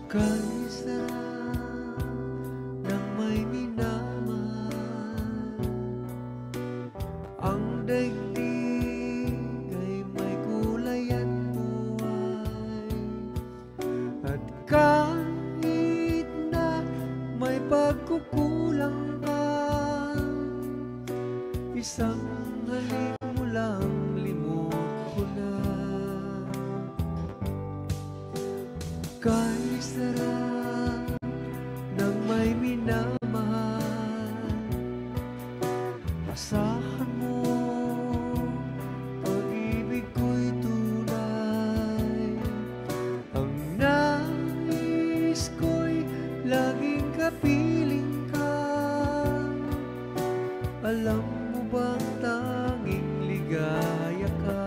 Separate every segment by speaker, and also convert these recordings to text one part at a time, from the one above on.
Speaker 1: Kaisa ng may minamahal, ang daigdig ay may kulay at buhay. At kahit na may pagkukulang ka, isang halik mo lang limot ko na. Kay sarap ng may minamahal, asahan mo pag-ibig ko'y tunay. Ang nais ko'y laging kapiling ka. Alam mo bang tanging ligaya ka?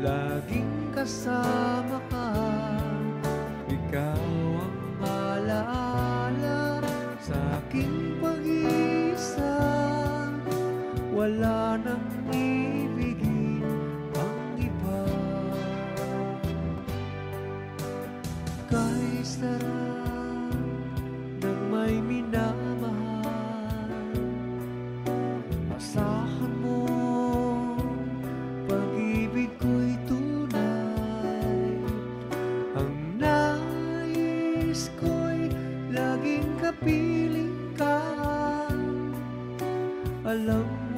Speaker 1: Laging kasama ka, ikaw ang alaala sa aking pag-iisa. Wala nang ibigin ang iba. Kay sarap ng may minamahal, asahan mo pag-ibig ko'y tunay. Ang nais ko'y laging kapiling ka. Alam